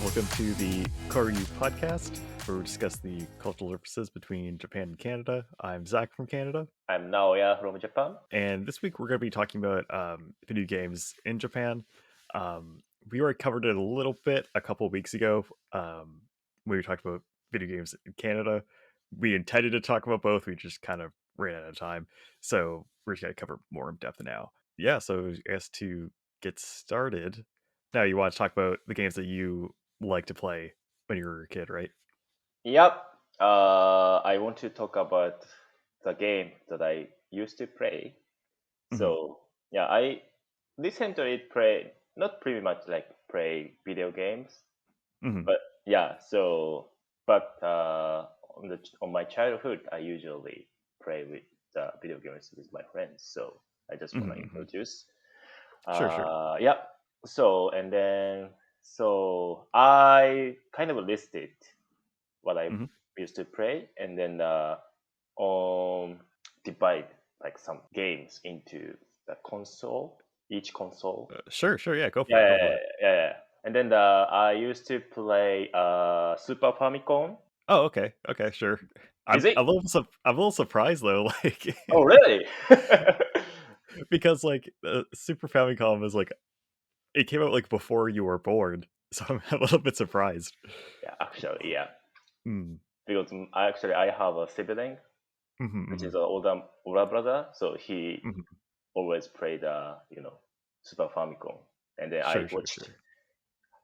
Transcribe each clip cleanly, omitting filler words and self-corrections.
Welcome to the Kouryuu podcast, where we discuss the cultural differences between Japan and Canada. I'm Zach from Canada, I'm Naoya from Japan. and this week we're going to be talking about video games in Japan. We already covered it a little bit a couple of weeks ago when we talked about video games in Canada. We intended to talk about both, we just kind of ran out of time, so we're just going to cover more in depth now. Yeah, so I guess to get started, now you want to talk about the games that you like to play when you were a kid, right? Yep. I want to talk about the game that I used to play. Mhm. So yeah, I recently play not pretty much like play video games, Mhm. but yeah. So on my childhood, I usually play with the video games with my friends. So I just want to Mhm, mhm. introduce. Sure. Yeah. So I kind of listed what I Mhm. used to play, and then divide like some games into the console, each console. Sure, yeah, go for Yeah, it, yeah, go for it. yeah, yeah. And then I used to play Super Famicom. Oh, okay, sure. Is I'm it? a little surprised though, like, Oh, really? because like Super Famicom is like it came out like before you were born, so I'm a little bit surprised. Yeah, actually, yeah. Mm. Because I have a sibling, Mhm, which is mhm, an older brother, so he mhm. always played Super Famicom, and then I watched Sure.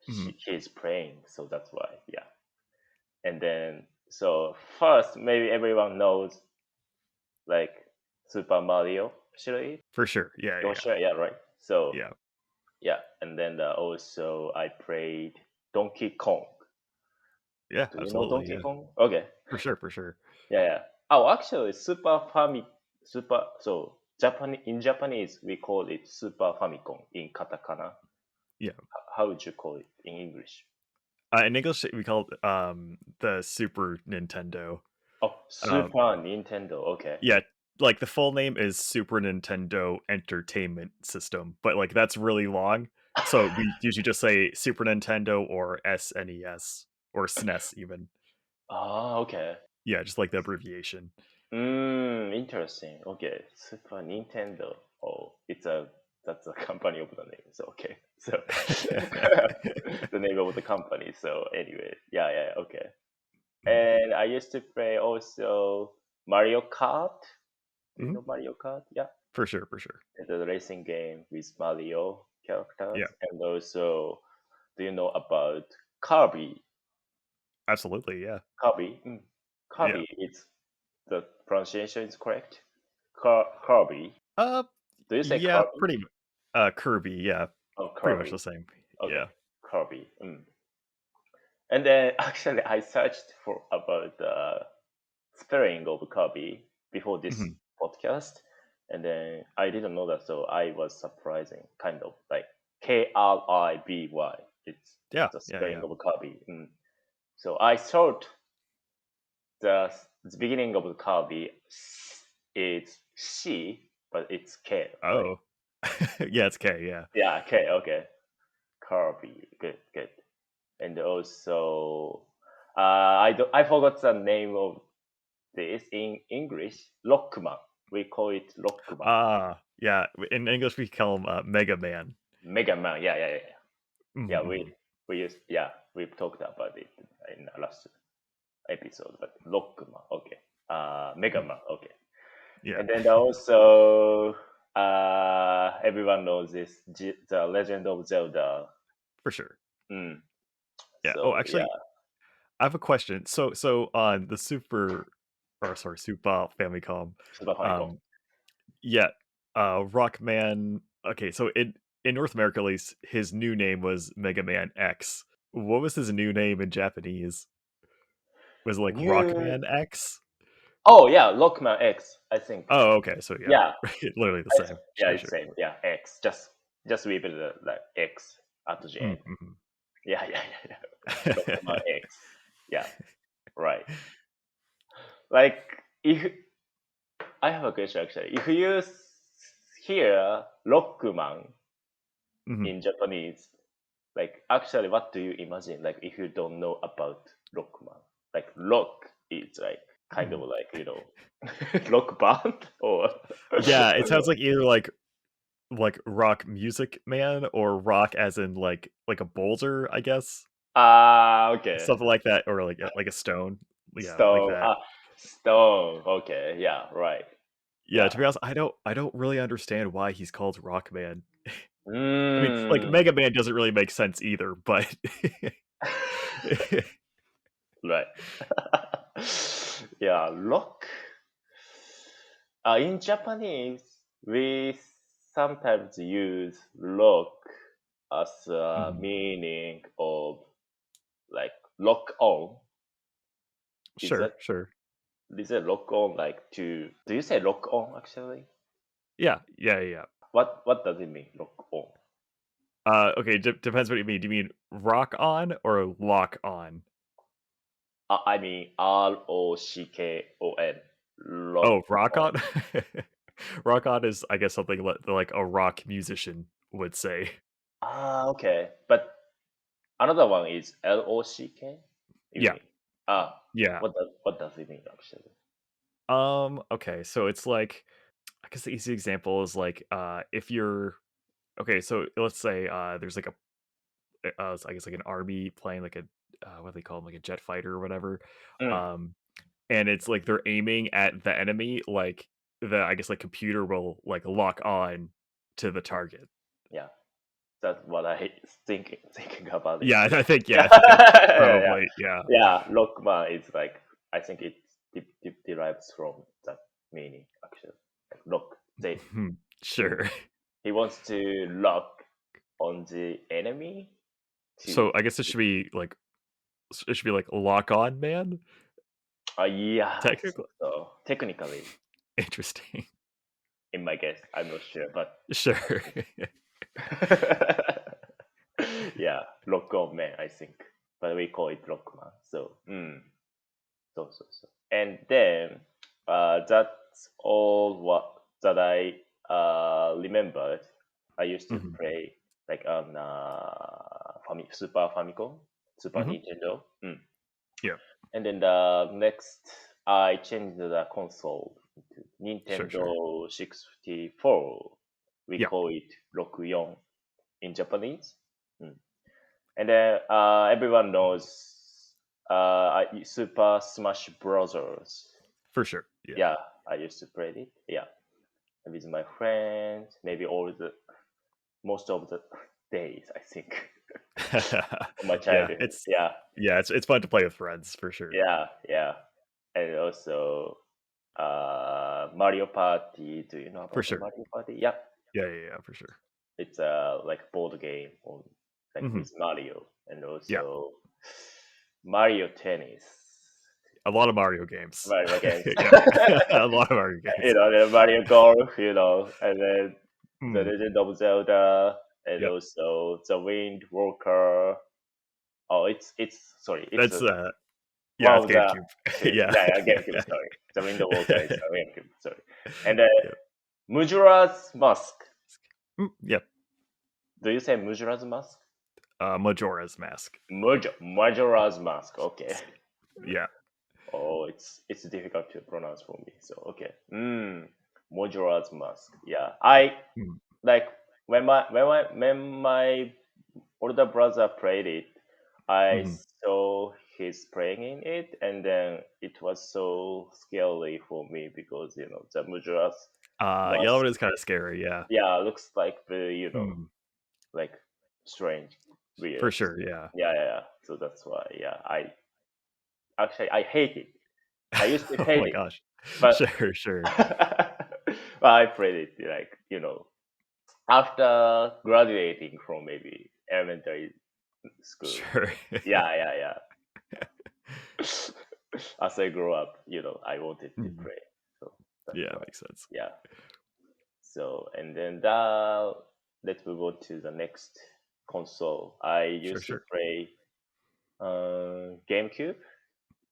Mhm, his playing, so that's why, yeah. And then so first, maybe everyone knows like Super Mario series. for sure. Yeah, You want to share? Yeah, right. So yeah. yeah, and then also I played Donkey Kong. Yeah, Do you know absolutely, Donkey yeah. Kong? Okay. For sure. Yeah, yeah. Oh, actually, Super. So in Japanese we call it Super Famicom in katakana. Yeah. How would you call it in English? In English we call it the Super Nintendo. Oh, Um Super Nintendo. Okay. Yeah, like the full name is Super Nintendo Entertainment System, but like that's really long. So we usually just say Super Nintendo or SNES or SNES even. Ah, okay. Yeah, just like the abbreviation. Interesting. Okay, Super Nintendo. Oh, that's a company of the name. So okay, so the name of the company. So anyway, yeah. Okay. And I used to play also Mario Kart. Do you Mhm. know Mario Kart? Yeah, For sure. it's a racing game with Mario characters. Yeah, And also, do you know about Kirby? absolutely. Yeah. Kirby. Yeah. Kirby. It's the pronunciation is correct. Kirby. Uh Do you say yeah, Kirby? pretty Kirby, yeah. Oh, Pretty much the Kirby. same. Okay, Yeah. Kirby. And then actually, I searched for about the spelling of Kirby before this Mhm. podcast, and then I didn't know that, so I was surprising, kind of like Kriby. It's Yeah. the Yeah, spelling yeah. of Kirby. So I thought the, the beginning of the Kirby is C, but it's K, right? Oh. Yeah, it's K, yeah. Yeah, K. Okay, Kirby. Good. And also I forgot the name of this in English. Rockman. We call it Rockman. Yeah, in English we call him Mega Man. Mega Man. Yeah. Mhm, Yeah, mhm. we've talked about it in the last episode. But Rockman. Okay. Mega Mm. Man. Okay. Yeah, And then also everyone knows this the Legend of Zelda. for sure. Mm. Yeah. Oh, So yeah, actually, I have a question. So on the Super Famicom, Super Famicom. um, yeah, Rockman. Okay, so in North America, at least, his new name was Mega Man X. What was his new name in Japanese? Was it like New. Rockman X? Oh yeah, Rockman X. I think. Oh, okay. So yeah, Yeah, literally the same. yeah, Sure, it's sure. same. Yeah, X. Just leave it like X at the end. Mm-hmm. Yeah. Rockman X. Yeah, right. Like if I have a question actually. If you hear Rockman Hmm. in Japanese, Like, actually, what do you imagine? Like, if you don't know about Rockman, like, rock is like kind of like, rock band or. Yeah, it sounds like either like rock music man or rock as in like a boulder, I guess. Okay. Something like that, or like a stone. Yeah, like Stone. that. Stone. Okay. Yeah. Right. Yeah, Yeah. to be honest, I don't really understand why he's called Rockman. I mean, like Mm. Mega Man doesn't really make sense either, but Right. Yeah. Rock. In Japanese, we sometimes use rock as a Mhm. meaning of like lock on. Is that Sure. is it lock on like to? Do you say lock on actually? Yeah. What does it mean lock on? Okay, depends what you mean. Do you mean rock on or lock on? I mean ROCKON. Lock Oh, rock on. on. Rock on is, I guess, something like a rock musician would say. Okay. But another one is LOCK. You Yeah, mean? yeah. What does it mean actually? Okay, so it's like, I guess the easy example is like, if you're okay, so let's say there's like I guess like an army playing like a what do they call them, like a jet fighter or whatever, Mm, um, and it's like they're aiming at the enemy, like the I guess like computer will like lock on to the target. yeah, that's what I thinking about it. Yeah, I think Yeah, yeah, probably yeah. yeah. Lockman is like I think it derives from that meaning actually. Like lock. Hmm, Mm. sure. He wants to lock on the enemy to. So I guess it should be like lock on man. Yeah, I think Technically, so. Technically, interesting. in my guess, I'm not sure, but I Sure. think. Yeah, lock on man, I think, but we call it lockman. So, and then that's all what that I remembered. I used to Hmm. play like on Super Famicom, Super Hmm. Nintendo. Yeah. And then the next, I changed the console to Sure. Nintendo 64. We Yeah. call it 64 in Japanese. Mm. And then everyone knows Super Smash Brothers. For sure. Yeah. Yeah, I used to play it. Yeah, with my friends, maybe most of the days, I think, of my Yeah. childhood. Yeah, It's fun to play with friends for sure. yeah. And also Mario Party. Do you know For about the sure. Mario Party? Yeah, Yeah, for sure. it's like board game on like Hmm. with Mario, and Yeah. also Mario Tennis. A lot of Mario games. Mario games. Yeah. A lot of Mario games. The Mario Golf, and then the Mm. Legend of Zelda, and Yep. also the Wind Walker. Oh, it's sorry, it's That's yeah, one it's of the GameCube. two. Yeah. Yeah, GameCube. Sorry, the Wind Walker is the GameCube. Sorry, and Yep. Mujura's Mask. Yep. Do you say Mujura's Mask? Majora's Mask. Majora's Mask. Okay. Yeah. Oh, it's difficult to pronounce for me. So okay. Majora's Mask. Yeah, I Mm. like when my older brother played it. I Mhm. saw his playing in it, and then it was so scary for me because the Majora's Yellow Mask. is kind of scary. Yeah. Yeah, looks like very Mm. like strange, For weird. sure. Yeah. Yeah. So that's why. Yeah, I hate it. I used to Oh hate my it, gosh. but Sure. well, I played it like after graduating from maybe elementary school. Sure. Yeah. As I grow up, I wanted to Mhm. play. So that's Yeah, why. makes sense. Yeah. So and then let's move on to the next console. I used to Sure. play GameCube.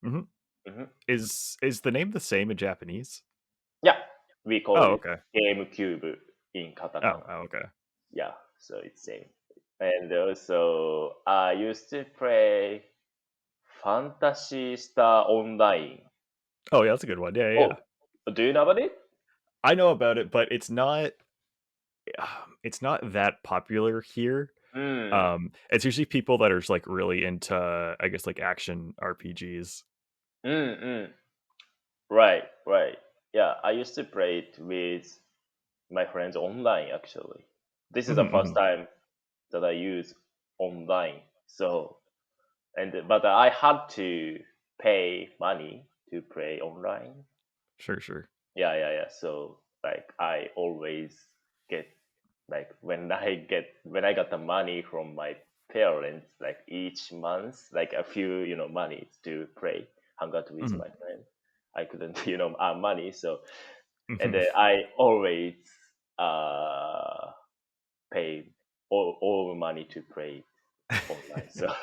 Mhm. Hmm. Is the name the same in Japanese? Yeah, we call Oh, it okay. GameCube in katakana. Okay. Yeah, so it's same. And also, I used to play Fantasy Star Online. Oh yeah, that's a good one. Yeah. Oh, do you know about it? I know about it, but it's not that popular here. It's usually people that are just, like, really into, I guess, like, action RPGs. Right. Yeah, I used to play it with my friends online actually. This is the first time that I use online. So, but I had to pay money to play online. Sure. Yeah. So like I always get like when I got the money from my parents like each month like a few money to play hang out with my friend. I couldn't earn money, so and then I always uh pay all money to play online. So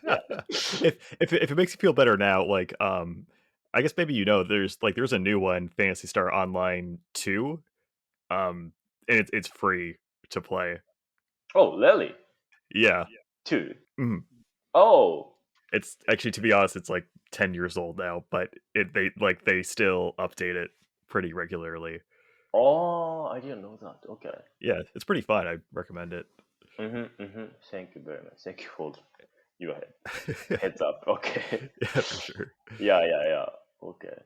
yeah. If it makes you feel better now, like, I guess maybe there's a new one, Fantasy Star Online 2, and it's free to play. Oh, really? Yeah. Two. Mhm. Oh. It's actually, to be honest, it's like 10 years old now, but they still update it pretty regularly. Oh, I didn't know that. Okay. Yeah, it's pretty fun. I recommend it. Thank you very much. Thank you for your heads up. Okay. Yeah, for sure. Yeah. Okay.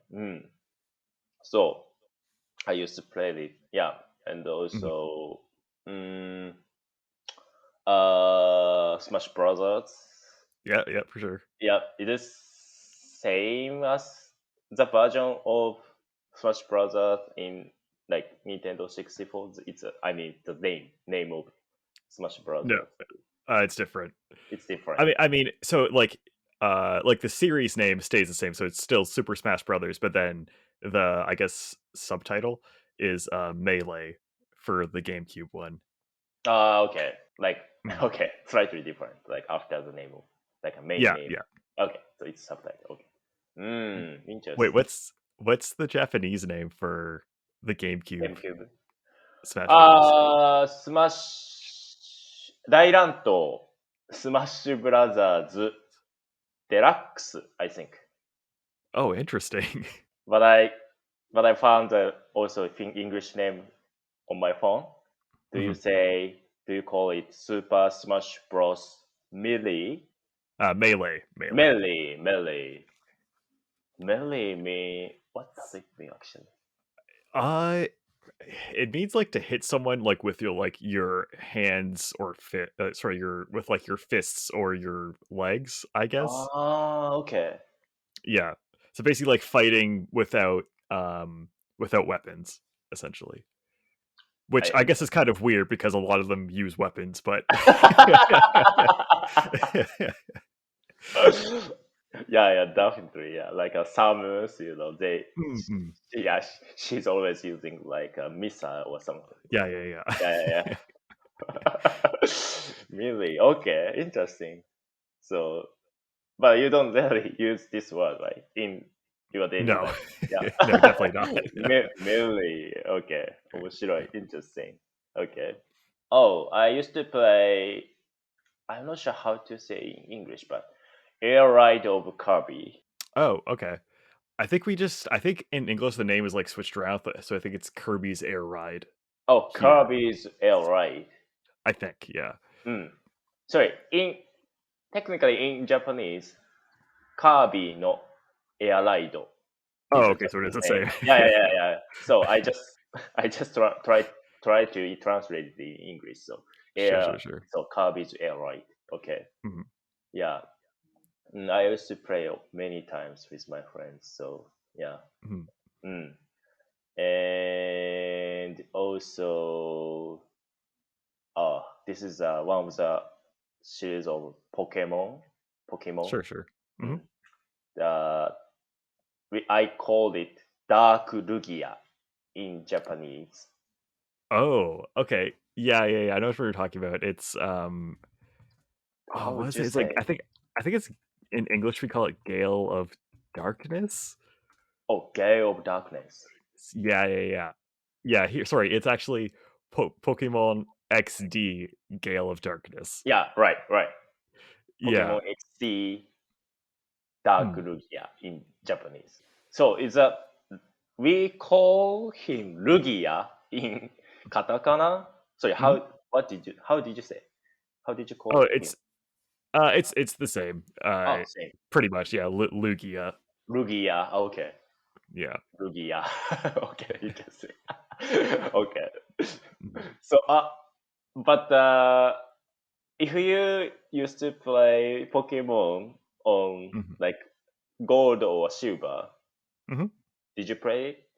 So I used to play it. Yeah, and also Smash Brothers. Yeah, for sure. Yeah, it is same as the version of Smash Brothers in like Nintendo 64. I mean the name of Smash No, Brothers. it's different. It's different. I mean, so like the series name stays the same, so it's still Super Smash Brothers, but then the, I guess, subtitle is Melee for the GameCube one. Okay. Like Mhm. okay, slightly different. Like after the name of like a main Yeah. name. Okay, so it's subtitle. Okay. Wait, Interesting. what's the Japanese name for the GameCube GameCube. Smash Brothers?スマッシュ、大乱闘、スマッシュブラザーズ、デラックス、I think. Oh, interesting. But I found also English name on my phone. Mhm. Do you call it Super Smash Bros. Melee? Melee. Melee mean, what does it mean actually? Uh, it means like to hit someone like with your hands or your fists or your legs, I guess. Ah, okay. Yeah. So basically like fighting without weapons, essentially. Which I guess is kind of weird because a lot of them use weapons, but Yeah, definitely. Yeah, like Samus, Mhm. she's always using like a missile or something. Yeah. Yeah. Really? Okay, interesting. So, but you don't really use this word, right, in your daily No. life? Yeah. No, definitely not. Melee. Okay. 面白い. Interesting. Okay. Oh, I used to play. I'm not sure how to say in English, but Air Ride of Kirby. Oh, okay. I think in English the name is like switched around, so I think it's Kirby's Air Ride Oh, here. Kirby's Air Ride. I think, yeah. Sorry, technically in Japanese, Kirby no Air Ride Oh, is the okay, so it is Japanese the name. same. Yeah. So I just try to translate it in English. So Sure. so Kirby's Air Ride. Okay. Mhm. Yeah. I used to play many times with my friends. So yeah. Mhm. Mm. And also, this is one of the series of Pokemon. Pokemon. Sure. Mhm. Mm. Uh, I called it Dark Lugia in Japanese. Oh, okay. Yeah. I know what you're talking about. It's How what would is you it? It's like say? I think it's in English we call it Gale of Darkness. Oh, Gale of Darkness. Yeah. Yeah, here, sorry, it's actually Pokemon XD Gale of Darkness. Yeah, right. Yeah. Pokemon XD Dark Hmm. Lugia in Japanese. So we call him Lugia in katakana. Sorry, Mhm. how did you say? How did you call Oh, him? it's the same. Oh, same. Pretty much, yeah. Lugia. Lugia. Okay. Yeah. Lugia. Okay, you can say. Okay. Mhm. So but if you used to play Pokemon on Mhm. like gold or silver, Mhm. did you play it?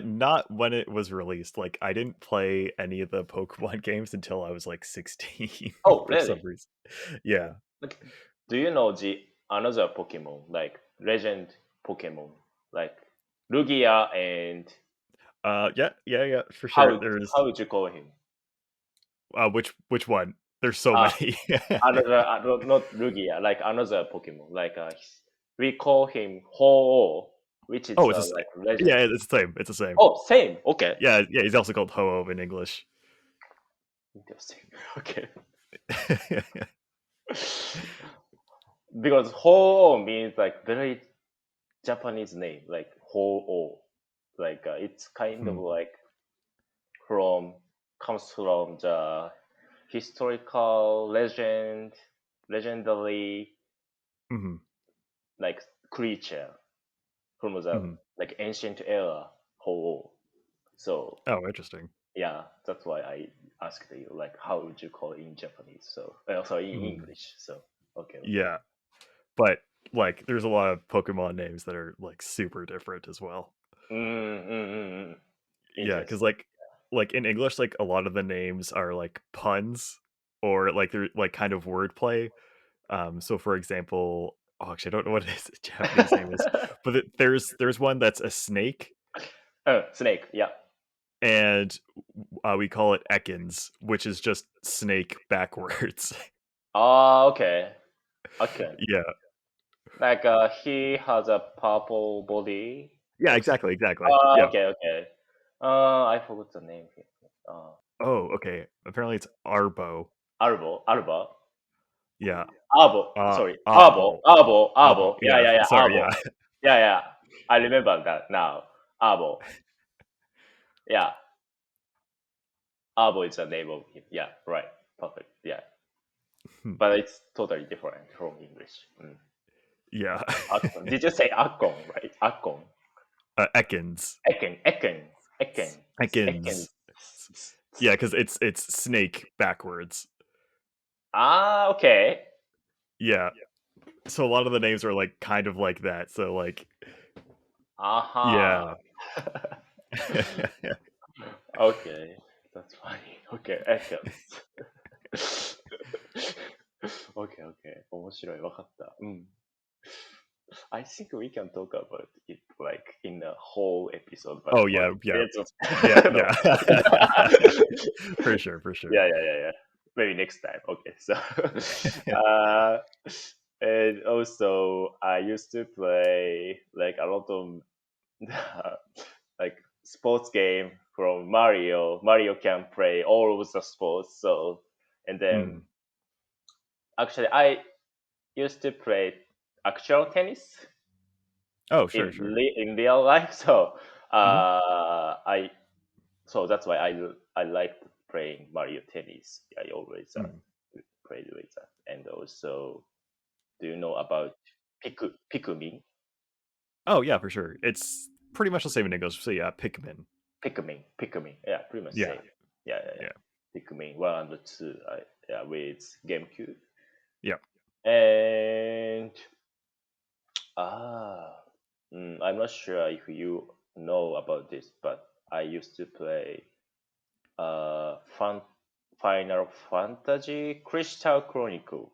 Not when it was released. Like, I didn't play any of the Pokemon games until I was like 16 Oh, for some really? reason. Yeah. Like, do you know the another Pokemon like legend Pokemon like Lugia and Yeah, for sure. how There's how would you call him? which one? There's so Uh, many. Another not Lugia, like another Pokemon. Like we call him Ho-Oh, which is Oh, like legend. yeah, it's the same. It's the same. Oh, same. Okay. Yeah, he's also called Ho-Oh in English. Interesting. Okay. Because Ho-Oh means like very Japanese name, like Ho-Oh. Like it's kind of Hmm. like comes from the historical legendary Hmm. like creature from the Hmm. like ancient era Ho-Oh. So Oh, interesting. yeah, that's why I asked you like how would you call it in Japanese? So sorry, in Hmm. English. So okay. Yeah, but like, there's a lot of Pokemon names that are like super different as well. Mm. Yeah, because Interesting. like in English, like a lot of the names are like puns or like they're like kind of wordplay. So for example, oh, actually, I don't know what his Japanese name is, but there's one that's a snake, Snake. Yeah. and we call it Ekans, which is just snake backwards. Ah, okay. Okay. Yeah, Like he has a purple body. yeah, exactly. Yeah. Okay. I forgot the name here. Uh, Oh, okay. Apparently, it's Arbo. Alba. Yeah. Arbo. Sorry, Abo. Abo. Arbo. Yeah. Yeah. Sorry. Arbo. Yeah. Yeah. I remember that now. Arbo. Yeah. Arbo is the name of him. Yeah. Right. Perfect. Yeah. But it's totally different from English. Yeah. Akon. Did you say Akon? Right. Akon. Ekans. Eken. Eken. Ekans. Yeah, because it's snake backwards. Ah, okay. Yeah. So a lot of the names are like kind of like that. So like, Aha. yeah. Okay. That's funny. Okay. Ekens. Okay. 面白い。わかった。I think we can talk about it like in a whole episode, but Oh yeah. no. For sure. Yeah. Maybe next time. Okay. So, uh, and also I used to play like a lot of like sports game from Mario. Mario can play all of the sports. So, and then Mm. actually I used to play actual tennis Oh, sure. in real life. So Hmm. I so that's why I liked playing Mario tennis. I always Mm. played with that. And also, do you know about Pikmin? Oh yeah, for sure. It's pretty much the same in English. So yeah, Pikmin. Pikmin. Yeah, pretty much Yeah. same. Yeah. Yeah. Pikmin 1 and 2. Yeah, with GameCube. Yeah. And I'm not sure if you know about this, but I used to play fun Final Fantasy Crystal Chronicle.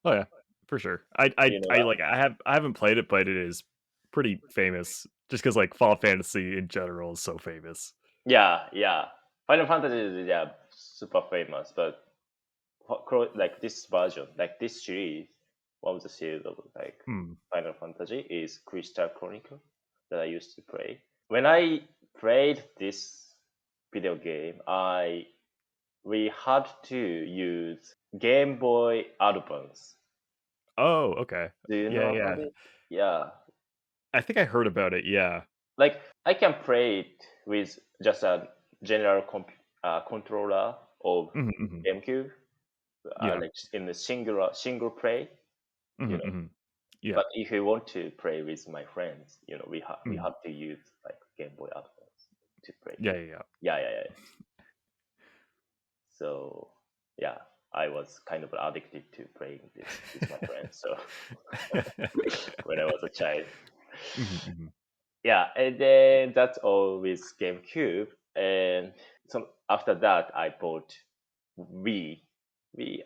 Oh yeah, for sure. Do you know that? I haven't played it, but it is pretty famous. Just because like Final Fantasy in general is so famous. Yeah. Final Fantasy is super famous, but like this version, like this series, one of the series of like Hmm. Final Fantasy is Crystal Chronicle that I used to play. When I played this video game, we had to use Game Boy Advance. Oh, okay. Do you Yeah, know yeah. about it? Yeah. I think I heard about it. Yeah. Like I can play it with just a general controller of Hmm. GameCube, Yeah. like in the single play, Hmm. you know. Hmm. Yeah. But if you want to play with my friends, we Mhm. have to use like Game Boy Advance to play. Yeah, yeah, yeah. Yeah. So yeah, I was kind of addicted to playing this with my friends. So when I was a child, Mhm. yeah, and then that's all with GameCube. And so after that, I bought Wii.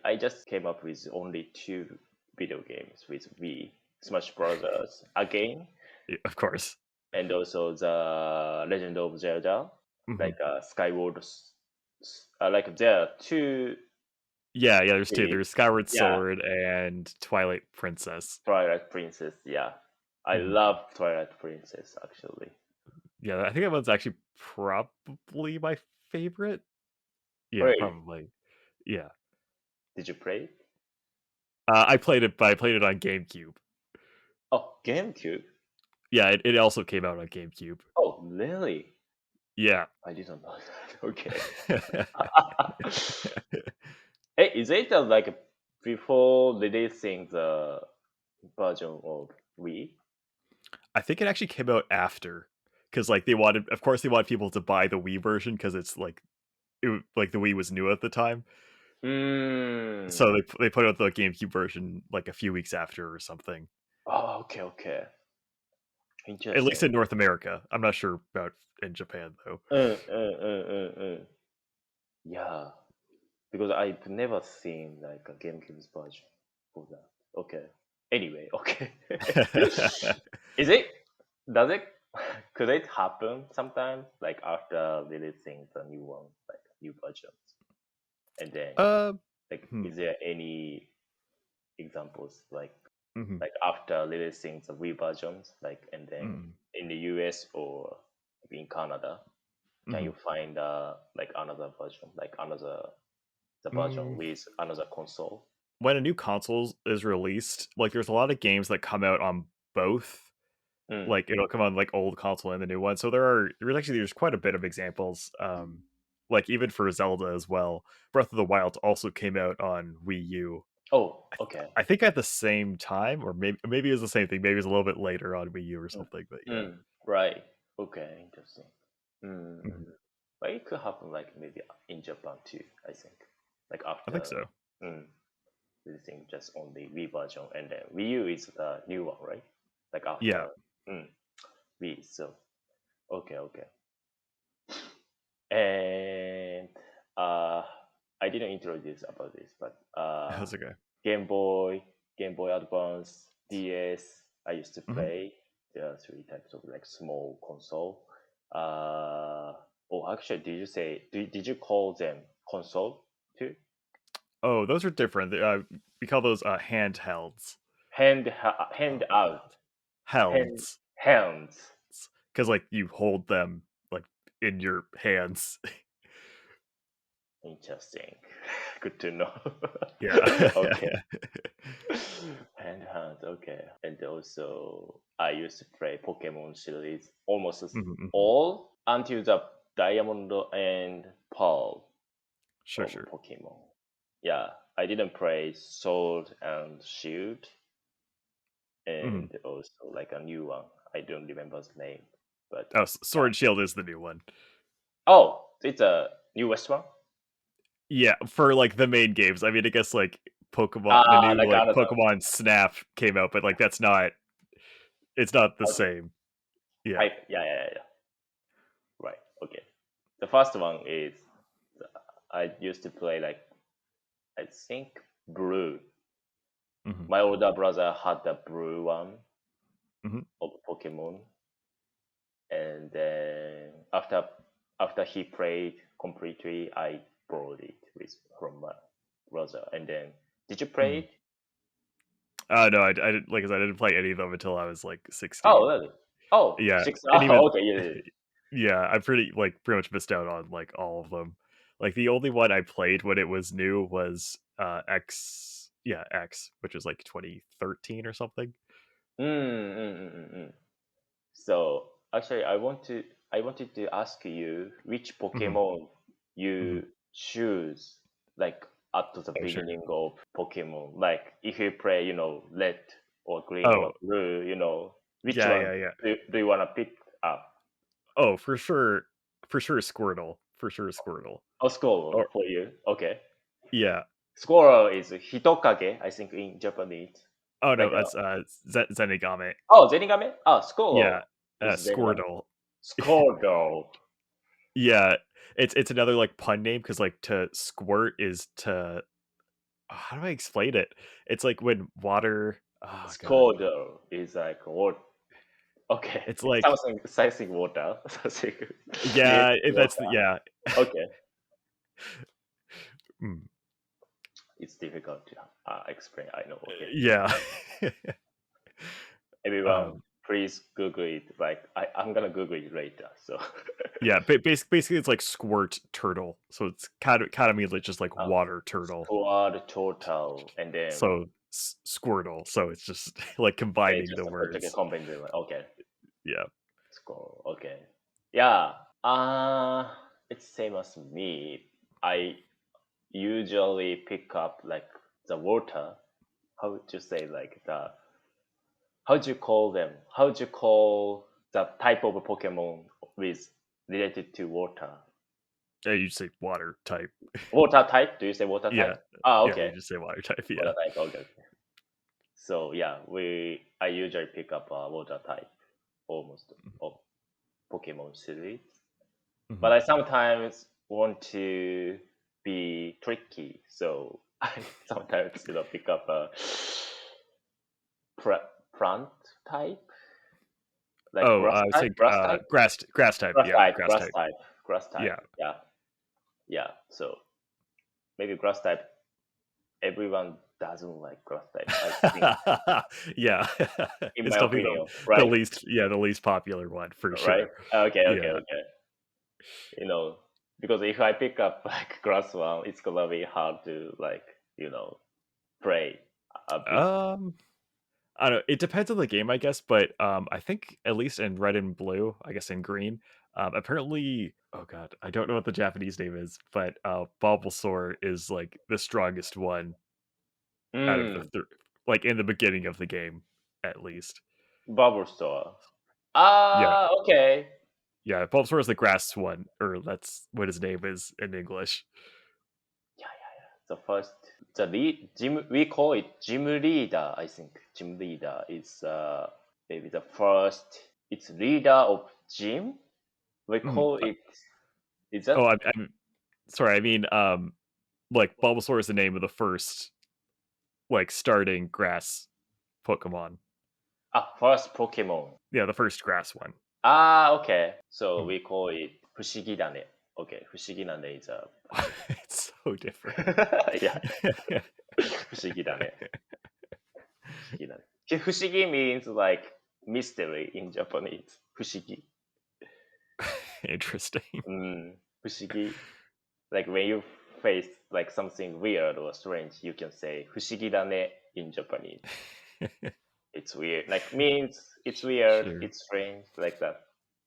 I just came up with only two video games with Wii: Smash Brothers again, Yeah, of course. and also the Legend of Zelda, Mhm. like Skyward. Like there are two. Yeah, yeah, there's two. Really, There's Skyward yeah, Sword and Twilight Princess. Twilight Princess. Yeah, I Mhm. love Twilight Princess actually. Yeah, I think that one's actually probably my favorite. Yeah, Wait, probably. Yeah. did you play it? I played it, but I played it on GameCube. Oh, GameCube. Yeah, it also came out on GameCube. Oh, really? Yeah. I didn't know that. Okay. Hey, is it like before releasing the version of Wii? I think it actually came out after, because like they wanted, of course, they wanted people to buy the Wii version because it's like like the Wii was new at the time, Hmm. so they put out the GameCube version like a few weeks after or something. Oh, okay. At least Interesting. in North America. I'm not sure about in Japan though. Yeah, because I've never seen like a GameCube's version for that. Okay. Anyway, okay. Is it? Does it? Could it happen sometimes, like after releasing the new one, like new versions, and then uh, like, hmm, is there any examples mhm, like after releasing the Wii versions, like, and then mhm, in the US or in Canada, can mhm. you find like another version, like the version Mm, with another console? when a new console is released, like there's a lot of games that come out on both. Mm. Like it'll come on like old console and the new one. So there's quite a bit of examples. Like even for Zelda as well. Breath of the Wild also came out on Wii U. Oh, okay. I think at the same time, or maybe it was the same thing. Maybe it was a little bit later on Wii U or Mm. something. But yeah, Mm. Right. Okay. Interesting. Mm. mhm. But it could happen like maybe in Japan too, I think. Like I think after so. mm, releasing just on the Wii version, and then Wii U is the new one, right? Like Yeah, after mm, Wii. So okay. And uh, I didn't introduce about this, but that's okay. Game Boy, Game Boy Advance, DS. I used to Hmm. play. There are three types of like small console. Oh, actually, did you call them console too? Oh, those are different. We call those handhelds. Hand out, hand Helds, hands. because like you hold them like in your hands. Interesting. Good to know. Yeah. Okay. Handheld, okay. And also, I used to play Pokemon series almost Mhm, mhm. all until the Diamond and Pearl Sure, of sure. Pokemon. Yeah, I didn't play Sword and Shield, Mhm. and also like a new one. I don't remember the name, but Oh, yeah. Sword and Shield is the new one. Oh, it's a newest one. Yeah, for like the main games. I mean, I guess like the Ah, new like like another. Pokemon Snap came out, but like it's not the Okay. same. Yeah. Yeah. Right. Okay. The first one is I used to play like I think blue. Hmm. My older brother had the blue one Hmm. of Pokemon, and then after he played completely, I borrowed it from my brother. And then, did you play Hmm. it? No, I didn't like. I said, I didn't play any of them until I was like Oh, 16. really? Oh, Yeah, six. and Oh, even okay, yeah. Yeah, I'm pretty much missed out on like all of them. Like the only one I played when it was new was X, yeah, X, which was like 2013 or something. So actually, I wanted to ask you which Hmm. Pokemon Hmm. you choose, like at the Oh, sure. beginning of Pokemon. Like if you play, red or green Oh, or blue, which yeah, one yeah, yeah. do you wanna pick up? Oh, for sure, Squirtle, for sure, Squirtle. Oh, Squirrel Or for you. Okay. yeah. Squirrel is Hitokage, I think in Japanese. Oh no, Like that's Zenigame. Zenigame? Oh, Yeah, Squirrel is Zenigame. Squirtle. Squirtle. Yeah, it's another like pun name because like to squirt is to how do I explain it? It's like when water. Oh god, Squirtle is like what? Okay, it's it's like something water, something near yeah, that's water. yeah, Okay, mm, it's difficult to explain. I know. Okay, yeah, everyone, um, please Google it. Like I'm gonna Google it later. So, yeah. Basically, it's like squirt turtle. So it's kind of means like just like water turtle. squad total, and then So Squirtle. So it's just like combining just the take a words. combination. Okay, Yeah. score. Okay, yeah. It's same as me. I usually pick up like the water. How would you say like the how do you call them? How do you call the type of Pokemon with related to water? Yeah, you say water type. Water type? Do you say water Yeah, type? Ah, yeah. You okay. just say water type. Yeah. Water type. Okay. Okay. So yeah, I usually pick up a water type almost of Pokemon series, Hmm. but I sometimes want to be tricky, so I sometimes pick up a plant type, like Oh, grass I would type, say grass type. grass type. Grass Yeah, type, grass grass type. type, grass type. Yeah. Yeah, yeah. So maybe grass type. Everyone doesn't like grass type. I think, Yeah. in It's my definitely opinion, the right? least yeah, the least popular one for Right? sure. Okay, okay, Yeah. okay. You know, because if I pick up like grass one, it's gonna be hard to like play a bit. Um, I don't know. It depends on the game, I guess, but I think at least in red and blue, I guess in green, apparently, oh god, I don't know what the Japanese name is, but Bulbasaur is like the strongest one out of the Mm, like in the beginning of the game, at least. bubble store. Yeah, Ah, okay. yeah. Bulbasaur is the grass one, or that's what his name is in English. Yeah, yeah, yeah. The first, the lead, gym, we call it gym leader. I think gym leader is maybe the first. It's leader of gym. We Mhm. call it. Is that Oh, I'm sorry. I mean, like Bulbasaur is the name of the first like starting grass Pokemon. first Pokemon? Yeah, the first grass one. Ah, okay. So Mhm. we call it 不思議だね. Okay, 不思議だね is a It's so different. yeah. 不思議だね. 不思議だね. 不思議 means like mystery in Japanese. 不思議. Interesting. 不思議. Like when you face like something weird or strange, you can say 不思議だね in Japanese. It's weird. Like means it's weird, Sure. it's strange, like that.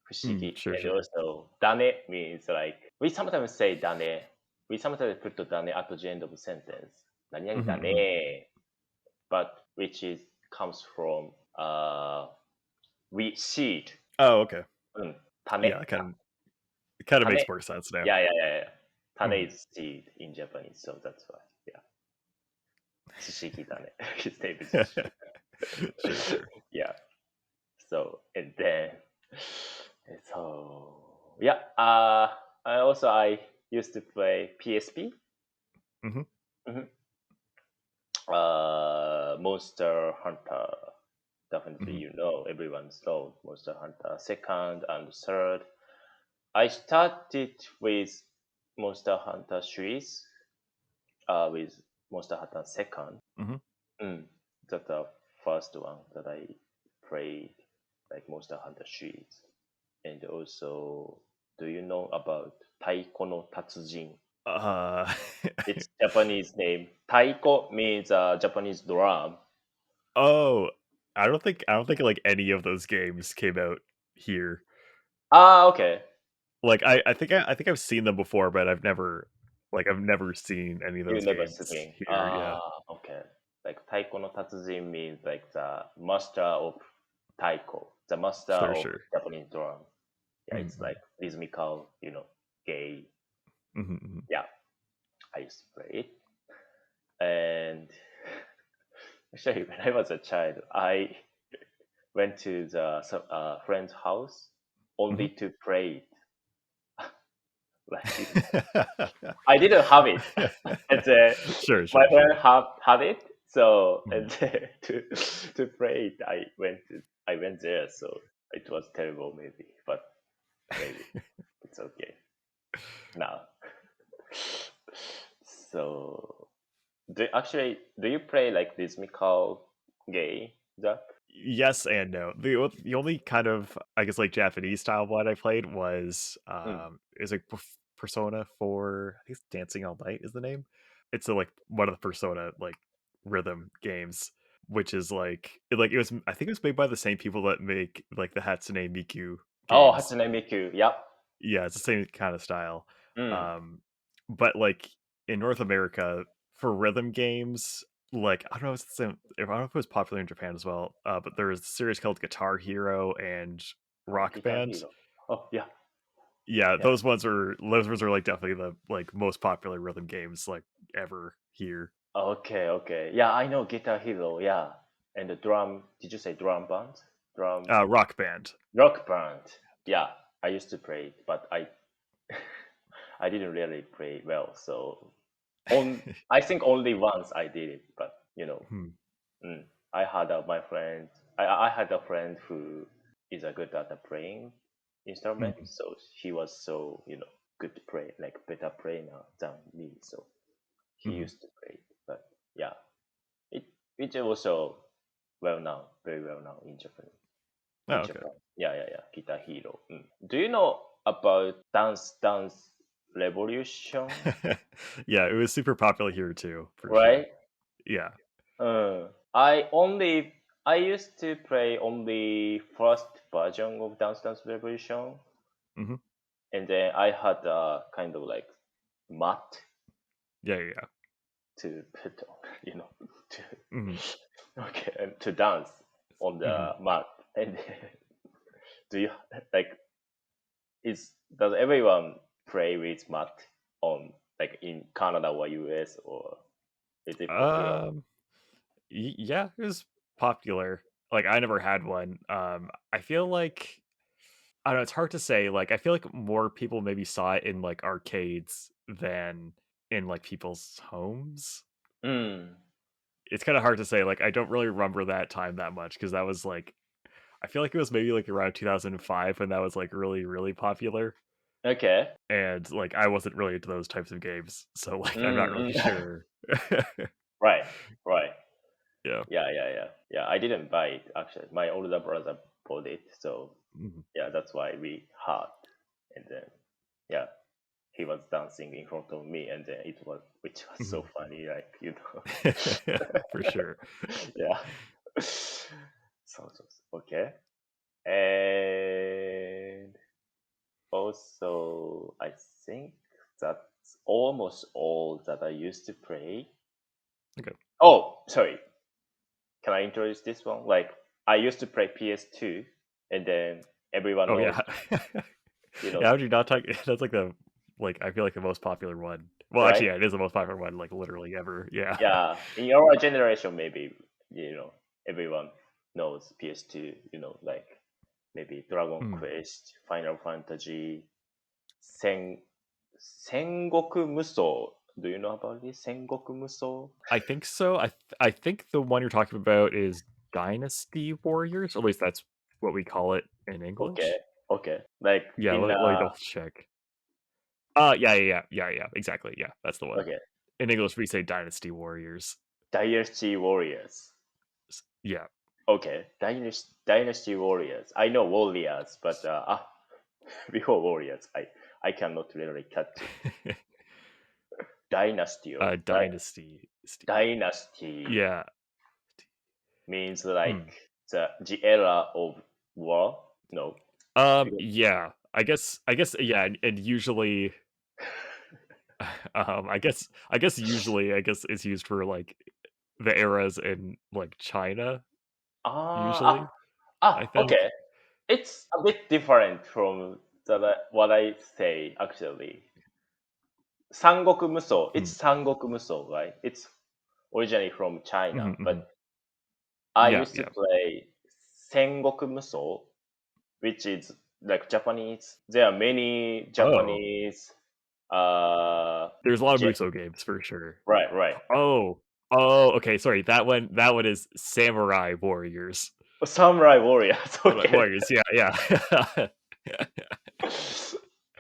不思議. Sure, And sure. also だね means like we sometimes say だね. We sometimes put だねat the end of a sentence. 何々 Mhm, だ mhm. ね. But which is comes from we seed. Oh, okay. 種. Yeah, kind of makes 種. more sense now. Yeah, yeah, yeah, yeah. 種 Mhm. is seed in Japanese, so that's why. Yeah. 不思議だね. His name is 不思議. Sure, sure. Yeah. So and then yeah. I used to play PSP. Mhm. Mhm. Monster Hunter. Definitely, Mhm. everyone's know Monster Hunter. Second and third. I started with Monster Hunter series. With Monster Hunter Second. Mhm. That's the first one that I played, like Monster Hunter series. And also, do you know about 太鼓の達人? Uh, It's Japanese name. Taiko means Japanese drum. oh, I don't think like any of those games came out here. Okay. Like I think I've seen them before, but I've never seen any of You those never games seen. here. Yeah, Okay. Like Taiko no Tatsujin means like the master of Taiko, the master for of sure. Japanese drum. Yeah, it's Mm-hmm. like rhythmical, gay. Mm-hmm. Yeah, I used to play it. And actually, when I was a child, I went to the friend's house only to play it. Like I didn't have it, and Sure, my sure. friend had it. So Mhm. and to play it, I went there. So it was terrible, maybe, but maybe it's okay now. So do you play like rhythmical game, Jack? Yes and no. The only kind of, I guess, like Japanese style one I played was Mm. is like Persona 4. I think it's Dancing All Night is the name. It's like one of the Persona like rhythm games, which is like it was, I think it was made by the same people that make like the Hatsune Miku Oh, games. Hatsune Miku. Yep. Yeah, it's the same kind of style. Mm. Um, but like in North America for rhythm games, like I don't know if it's the same, I don't know if it was popular in Japan as well. But there was a series called Guitar Hero and Oh, Rock Guitar Band. Hero. Oh, yeah. Yeah, Yeah. those ones are like definitely the like most popular rhythm games like ever here. Okay. Yeah, I know Guitar Hero. Yeah, and the drum. Did you say drum band? Drum Rock Band. rock band. Yeah, I used to play it, but I didn't really play well. So I think only once I did it, but Hmm. mm, I had my friend. I had a friend who is a good at playing instrument, Mhm. so he was so good to play, like better player than me. So he Mhm. used to play it, but yeah, it it's also well known, very well known in Japan. Oh, In okay. Japan, yeah, Guitar Hero. Mm. Do you know about Dance Revolution? Yeah, it was super popular here too, for sure. Right? Yeah. Uh, I only I used to play only first version of Dance Revolution, Hmm. and then I had a kind of like mat Yeah. to put on, to Hmm. okay, and to dance on Hmm. the mat. And do you like is does everyone play with mat on like in Canada or US, or is it popular? Um, yeah, it was popular. Like I never had one. I feel like I don't know. It's hard to say. Like I feel like more people maybe saw it in like arcades than in like people's homes. Mm. It's kind of hard to say. Like I don't really remember that time that much because that was like I feel like it was maybe like around 2005 when that was like really popular. Okay. And like I wasn't really into those types of games, so like I'm not really Mm, mm. sure. Right, right. Yeah. Yeah. I didn't buy it actually. My older brother bought it, so Mhm. yeah, that's why we had. And then yeah, he was dancing in front of me, and then which was so Mhm. funny, like For sure. yeah. Okay. And also, I think that's almost all that I used to play. Okay. Oh, sorry. Can I introduce this one? Like, I used to play PS2, and then everyone Oh knows, yeah. you Yeah, know, how would you not talk? That's like the like I feel like the most popular one. Well, actually, right? yeah, it is the most popular one, like literally ever. Yeah. Yeah, in your generation, maybe, everyone knows PS2, like maybe Dragon Mm. Quest, Final Fantasy, Sen, Sengoku Musou. Do you know about this? Sengoku Musou? I think so. I think the one you're talking about is Dynasty Warriors, or at least that's what we call it in Okay, English. okay. Like Yeah, in let me double check. Yeah. Exactly. Yeah, that's the one. okay, In English, we say Dynasty Warriors. Dynasty Warriors. Yeah. Okay, Dynasty Warriors. I know Warriors, but before Warriors. I cannot really catch it. Dynasty. Dynasty. Dynasty Yeah. means like the era of war. No. Yeah. I guess yeah, and usually I guess usually it's used for like the eras in like China usually. I think. Okay. It's a bit different from what I say actually. Sangoku Muso. It's Sangoku Muso, right? It's originally from China, but I used to play Sengoku Muso, which is like Japanese. There are many Japanese. There's a lot of Muso games for sure. Right. Oh, okay. Sorry, that one is Samurai Warriors. Samurai Warriors. Okay. Warriors, yeah.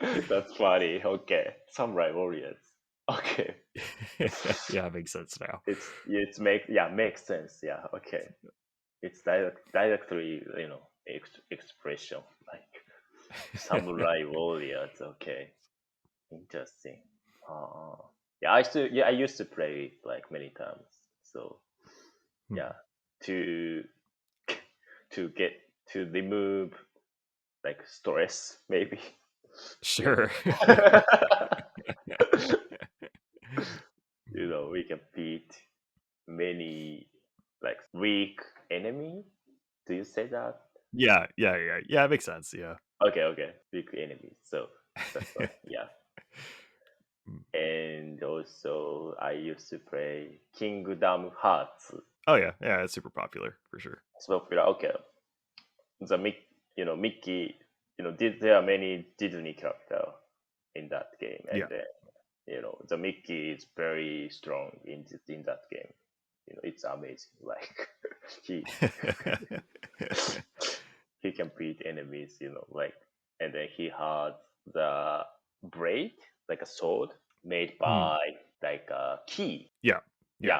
That's funny. Okay, Samurai Warriors. Okay. Yeah, makes sense now. Makes sense. Yeah. Okay. It's directly expression like Samurai Warriors. Okay. Interesting. I used to play it like many times. So yeah, to remove like stress maybe. Sure. We can beat many like weak enemy. Do you say that? Yeah. It makes sense. Yeah. Okay. Weak enemies. So that's right. Yeah. And also, I used to play Kingdom Hearts. Oh yeah, it's super popular for sure. It's popular. Okay, Mickey. There are many Disney characters in that game, and the Mickey is very strong in that game. It's amazing. Like he can beat enemies. And then he had the blade, like a sword made by like a key. Yeah.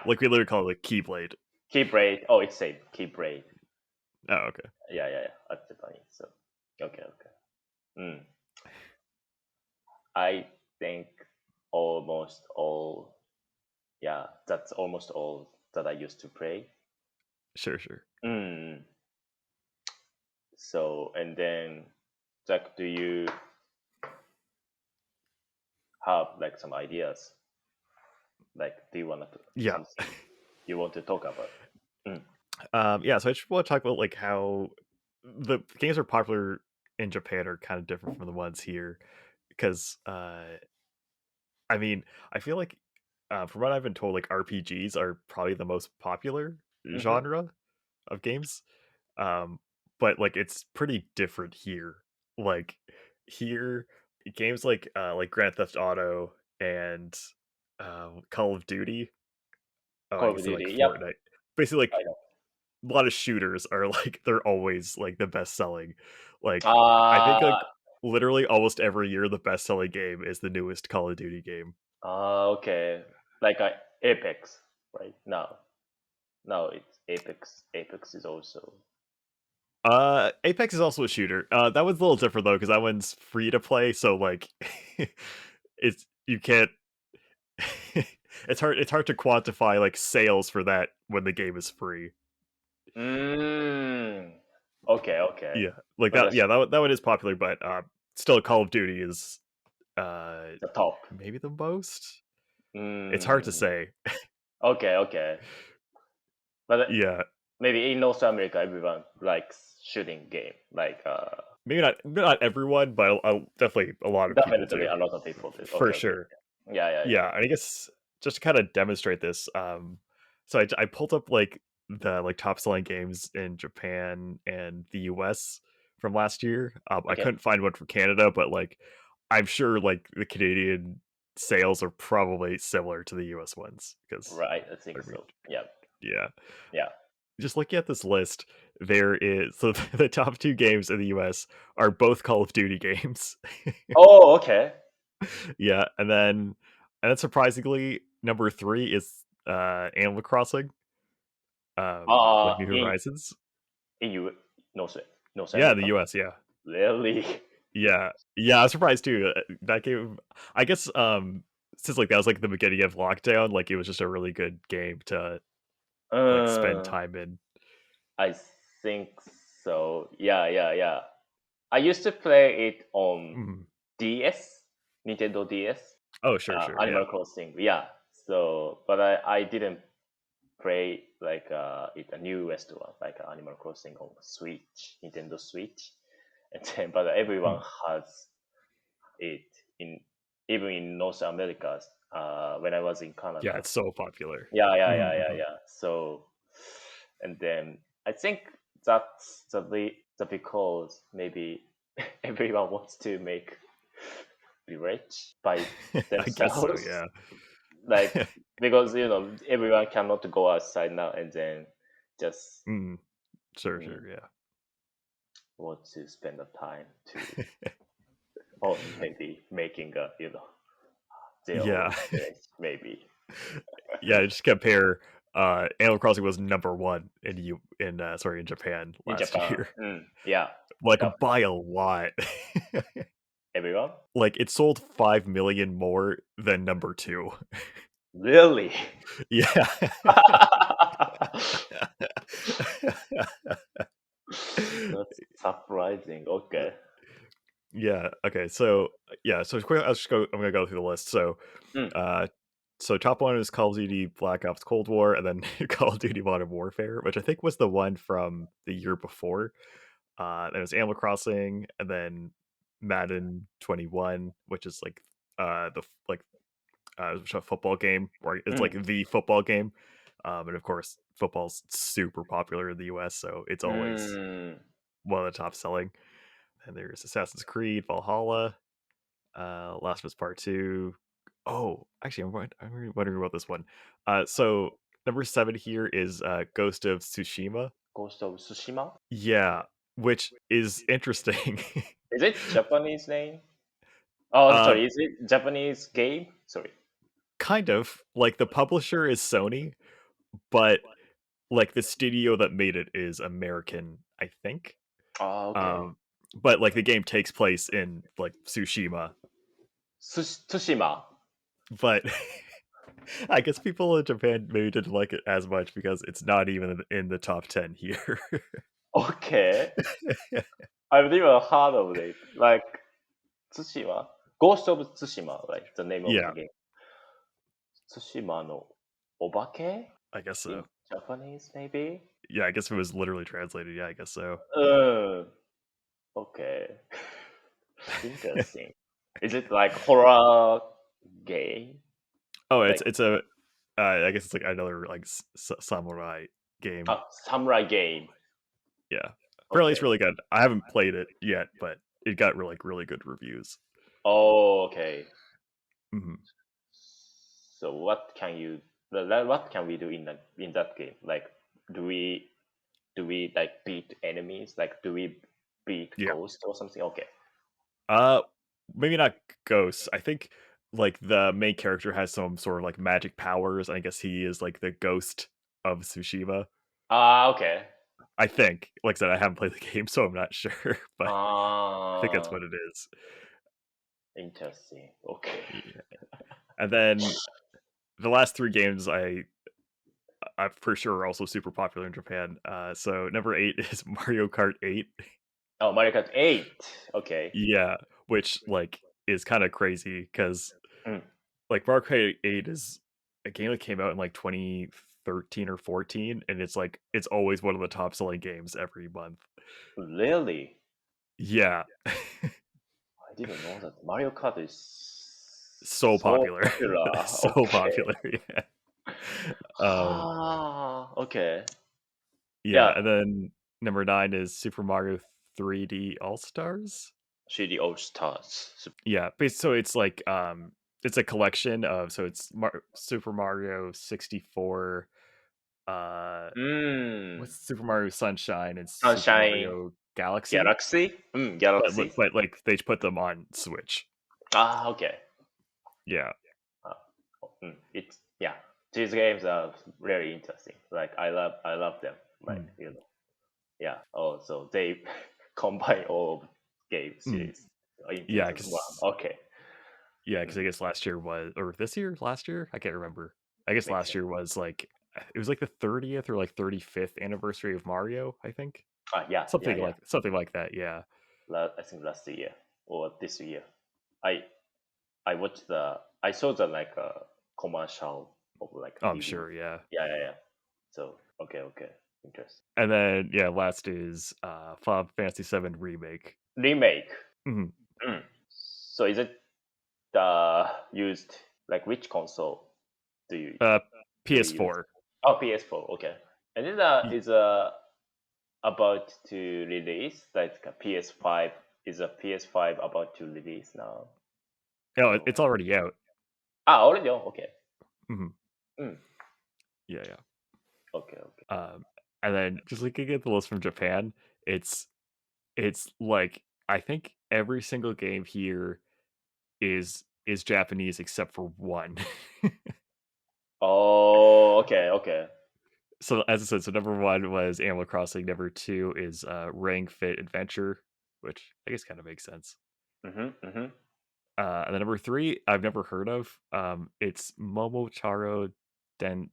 Like we literally call it like Keyblade. Keyblade. Oh, it's same Keyblade. Oh, okay. Yeah. That's Japanese. So okay. I think almost all. Yeah, that's almost all that I used to play. Sure. So, and then, Jack, do you have like some ideas? Like, do you want to? Yeah. You want to talk about? So I just want to talk about like how the games are popular in Japan are kind of different from the ones here, because I mean, I feel like from what I've been told, like RPGs are probably the most popular genre of games. But like it's pretty different here. Like here, games like Grand Theft Auto and Call of Duty. Oh, Call I of guess like Duty. Yep. Fortnite. Basically, like I know. a lot of shooters are like they're always like the best selling. Like I think like literally almost every year the best selling game is the newest Call of Duty game. Okay. Like Apex, right? No, it's Apex. Apex is also. Apex is also a shooter. That one's a little different though, because that one's free to play, so like it's you can't it's hard to quantify like sales for that when the game is free. Okay. Yeah. Like But that one is popular, but still Call of Duty is the top. maybe the most. It's hard to say. Okay. But Yeah. maybe in North America, everyone likes shooting game. Like Maybe not everyone, but definitely a lot of people definitely do. a lot of people do. For sure. Yeah. And I guess just to kind of demonstrate this, so I pulled up like the like top selling games in Japan and the US from last year. I couldn't find one for Canada, but like I'm sure like the Canadian sales are probably similar to the US ones, because Right, I think so. Yeah. Just looking at this list, there is so the top two games in the US are both Call of Duty games. Oh, okay. Yeah, and then surprisingly, number 3 is Animal Crossing, like New Horizons. In no, Yeah, in the US, yeah. Really? Yeah, yeah, I was surprised too. That game, I guess, since like that was like the beginning of lockdown, like it was just a really good game to like spend Uh, time in. I think so. Yeah. I used to play it on Mhm. DS, Nintendo DS, Oh, sure, yeah. Animal Crossing. Yeah. So, but I didn't play like a newest one, like Animal Crossing on Switch, Nintendo Switch. And then, but everyone Mm. has it in even in North America. When I was in Yeah, Canada. it's so popular. Mhm. Yeah. So, and then I think that's the because maybe everyone wants to be rich by I guess so, themselves. yeah. Like because everyone cannot go outside now and then just Mm, mm, yeah. want to spend the time to or maybe making their Yeah. own village maybe Yeah, just compare, Animal Crossing was number 1 in in Japan in last Japan. year. Yeah, Like, by definitely. a lot. Everyone? Like, it sold 5,000,000 more than number 2. Really? Yeah. That's surprising. Okay. Yeah, okay, so, yeah, so quick I'm gonna go through the list. Mm. Uh, so top 1 is Call of Duty Black Ops Cold War, and then Call of Duty Modern Warfare, which I think was the one from the year before. Then it's Animal Crossing, and then Madden 21, which is like, the f like, a football game, or it's like Mm. the football game. And of course, football's super popular in the US, so it's always Mm. one of the top selling. And there's Assassin's Creed Valhalla, Last of Us Part 2. Oh, actually, I'm really wondering about this one. So number 7 here is Ghost of Tsushima. Ghost of Tsushima? Yeah, which is interesting. Is it Japanese name? Oh, uh, sorry. Is it Japanese game? Sorry. kind of like the publisher is Sony, but like the studio that made it is American, I think. Oh, okay. Um, but like the game takes place in like Tsushima, Tsushima. but I guess people in Japan maybe didn't like it as much because it's not even in the top 10 here. Okay. I've never heard of it. Like Tsushima. Ghost of Tsushima, like the name of the Yeah, game. Tsushima no Obake I guess so. in Japanese, maybe? Yeah, I guess if it was literally translated, yeah, I guess so. Okay. Interesting. Is it like horror game? Oh, Like it's a I guess it's like another like samurai game. samurai game? Yeah. Apparently it's Okay. really good. I haven't played it yet, but it got really good reviews. Oh, okay. Mhm. So what can we do in that game? Like, do we like beat enemies? Like, do we beat Yeah. ghosts or something? Okay. Uh, maybe not ghosts. I think like the main character has some sort of like magic powers. I guess he is like the ghost of Tsushima. Okay. I think. Like I said, I haven't played the game, so I'm not sure, but I think that's Ah, what it is. interesting. Okay. Yeah. And then the last 3 games I'm for sure are also super popular in Japan. So number 8 is Mario Kart 8. Oh, Mario Kart 8. Okay. Yeah, which like is kind of crazy because Mm. like Mario Kart 8 is a game that came out in like 2013 or 14, and it's like it's always one of the top selling games every month. Really? Yeah, I didn't know that Mario Kart is so so popular, popular. so Okay. popular. Yeah. Um, Ah, okay. yeah, Yeah, and then number 9 is Super Mario 3D All Stars. 3D All Stars. Yeah, so it's a collection of so it's Super Mario 64, uh Mm. what's Super Mario Sunshine and Super Sunshine Mario Galaxy, Galaxy? but Galaxy? like they put them on Switch. Ah, okay. Yeah. Uh, it's yeah. These games are really interesting. Like I love them. Like Mm, yeah. Oh, so they combine all of game mm. series. Yeah, One. because Okay. I guess last year was, or this year, last year, I can't remember. I guess Makes last sense. year was like it was like the 30th or like 35th anniversary of Mario, I think. Yeah. Something like that, yeah. I think last year or this year. I watched I saw the like commercial of like Oh, I'm TV. sure, yeah. Yeah. So okay, interesting. And then last is Final Fantasy VII Remake. Remake. Mhm. So is it used like which console do you use? PS4. Oh, PS4. Okay. And then Y- is about to release. Like a PS5 is a PS5 about to release now. Oh, No. it's already out. Already. Okay. Mhm. Mm. Yeah. Okay. And then just looking at the list from Japan, it's like I think every single game here is Japanese except for one. Oh, okay. So as I said, so number one was Animal Crossing. Number two is Ring Fit Adventure, which I guess kind of makes sense. Mm-hmm. And then number three, I've never heard of. It's Momocharo Dentetsu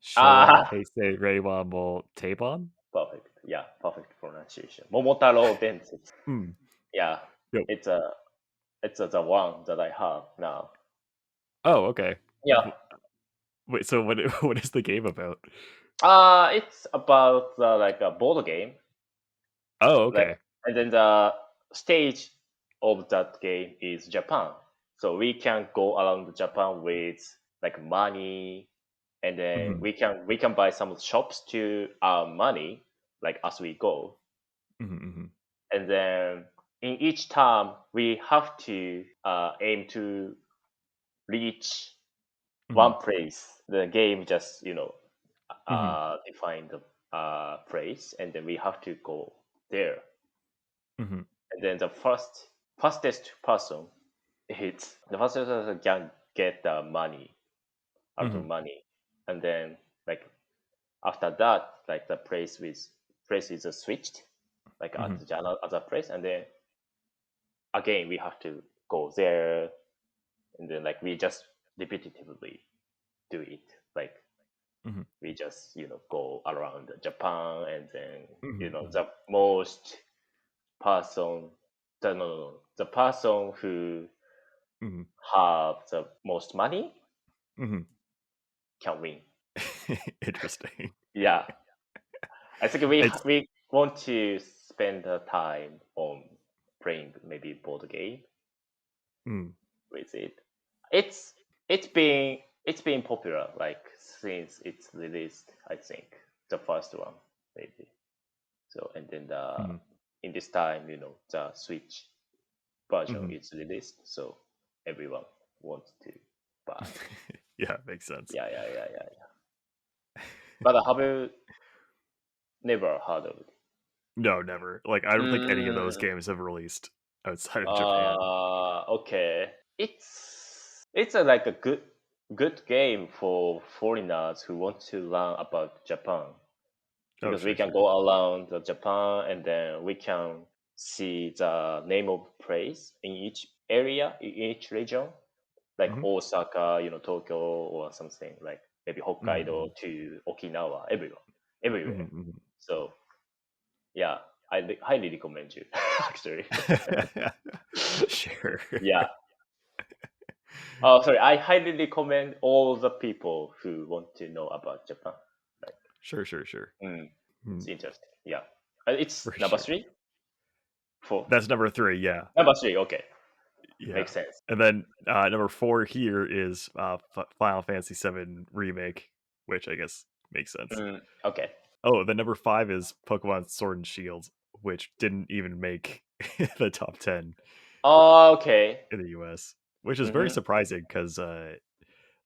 Showa Ah, Heisei Reiwa mo Teibon. perfect. Yeah, perfect pronunciation. Momotaro Densetsu. Hmm. Yeah, Yep. it's the one that I have now. Oh, okay. Yeah. Wait, so what what is the game about? It's about like a board game. Oh, Like, okay. and then the stage of that game is Japan. So we can go around Japan with like money, and then Mhm, we can buy some shops to earn money like as we go. mhm. And then in each term we have to aim to reach one Mhm, place. The game just mhm, define the place, and then we have to go there. mhm, And then the fastest person hits the fastest person can get the money out of mhm, money, and then like after that, like the place is switched like at mhm, the other place, and then again we have to go there, and then like we just repetitively do it, like mhm, we just go around Japan, and then mhm, mhm, the most person the person who mhm, have the most money mhm. can win. Interesting. Yeah, I think It's we want to spend the time on playing maybe board game mm, with it. It's it's been popular like since it's released. I think the first one maybe. So and then mhm, in this time, the Switch version mhm. is released, so everyone wants to buy. Yeah, makes sense. Yeah. But have you never heard of it? No, never. Like, I don't think any of those Mm, games have released outside of Japan. okay. It's a, like a good game for foreigners who want to learn about Japan, Oh, because we sure, can sure. go around Japan, and then we can see the name of place in each area, in each region, like Mhm, Osaka, Tokyo, or something like maybe Hokkaido mhm, to Okinawa, mhm, everywhere. mhm, So yeah, highly recommend you actually. mhm. Sure. Yeah. Oh, sorry. I highly recommend all the people who want to know about Japan. Like, Sure. it's Mm, interesting. Yeah. It's for number sure. three. Four. That's number three, yeah. Number three. Okay, Yeah. makes sense. And then number four here is Final Fantasy VII Remake, which I guess makes sense. Okay. Oh, the number five is Pokemon Sword and Shield, which didn't even make the top 10 Okay. in the US, which is very Mm-hmm. surprising because,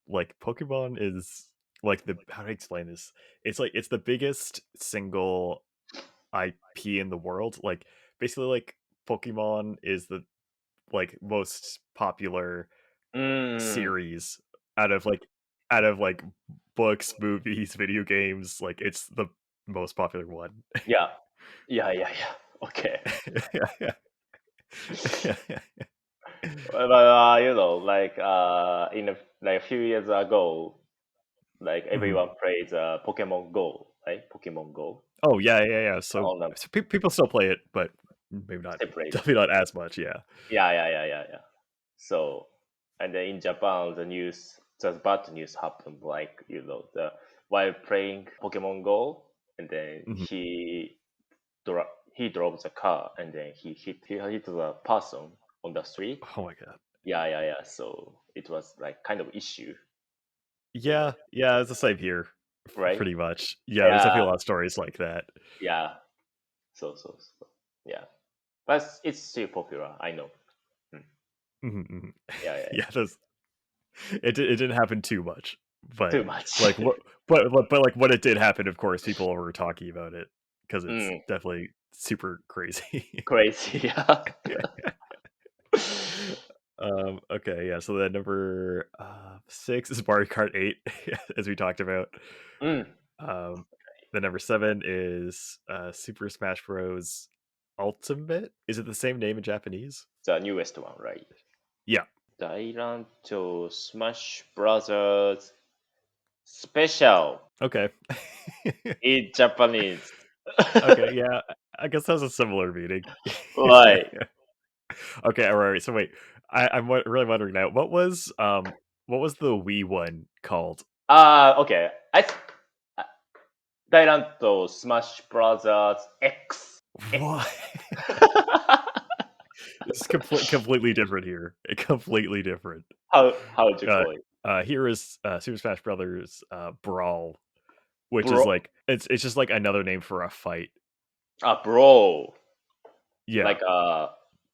like, Pokemon is like the how do I explain this? It's like it's the biggest single IP in the world. Like, basically, like Pokemon is the like most popular Mm, series out of books, movies, video games. Like, it's the most popular one. yeah. Yeah. Okay. Yeah. But like in like a few years ago, like everyone plays Pokemon Go, right? Pokemon Go. Oh yeah. So, On the people still play it, but maybe not. separate. Definitely not as much. Yeah. Yeah. So, and then in Japan, the bad news happened. Like the while playing Pokemon Go, and then he drove the car, and then he hit the person on the street. Oh my god. Yeah. So it was like kind of issue, Yeah. It's the same here, right? pretty much. Yeah. There's definitely a lot of stories like that. Yeah. So yeah, but it's still popular. I know. Yeah. Yeah. It didn't happen too much, but Too much. like what, but like when it did happen, of course, people were talking about it because it's definitely super crazy. Crazy. Yeah. Okay, yeah. So then number 6 is Mario Kart 8, as we talked about. The number 7 is Super Smash Bros. Ultimate. Is it the same name in Japanese? The newest one, right? Yeah. Dynasty Smash Brothers Special Okay. in Japanese. Okay, yeah. I guess that was a similar meaning. Right. Okay, all right. So wait, I'm really wondering now. What was the Wii one called? Okay. Dynasty Smash Brothers X. What? It's completely different here. Completely different. How would you call it? Here is Super Smash Brothers Brawl, which is like it's just like another name for a fight. Bro. Yeah,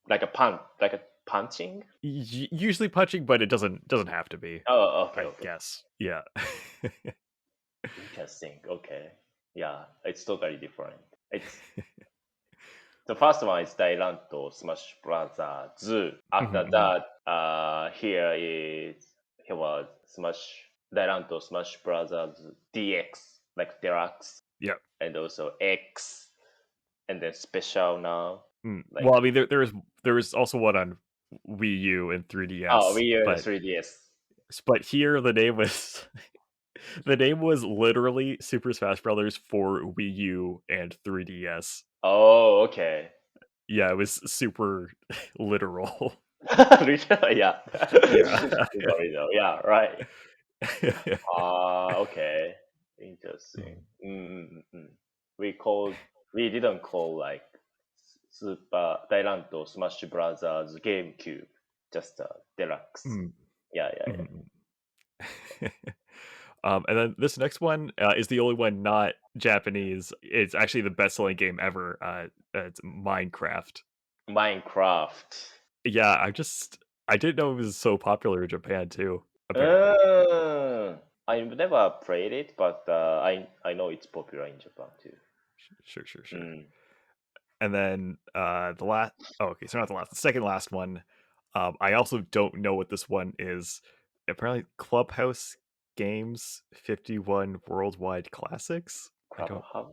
Like a punching. usually punching, but it doesn't have to be. Oh, okay. I guess. Yeah. Interesting. Okay. Yeah, it's totally different. It's the first one is Dairanto Smash Brothers. After that, here was Dairanto Smash Brothers DX, like Deluxe. Yeah. And also X, and then Special now. Like, well, I mean, there was also one on Wii U and 3DS. Oh, Wii U and 3DS. But here the name was the name was literally Super Smash Brothers for Wii U and 3DS. Oh, okay. Yeah, it was super literal. Literally, yeah. Yeah, right. Okay. Interesting. We didn't call like Super Dairanto Smash Brothers GameCube, just Deluxe. Yeah. And then this next one is the only one not Japanese. It's actually the best-selling game ever. It's Minecraft. Yeah, I didn't know it was so popular in Japan too. I've never played it, but I know it's popular in Japan too. Sure. And then the second last one. I also don't know what this one is. Apparently, Clubhouse Games 51 Worldwide Classics.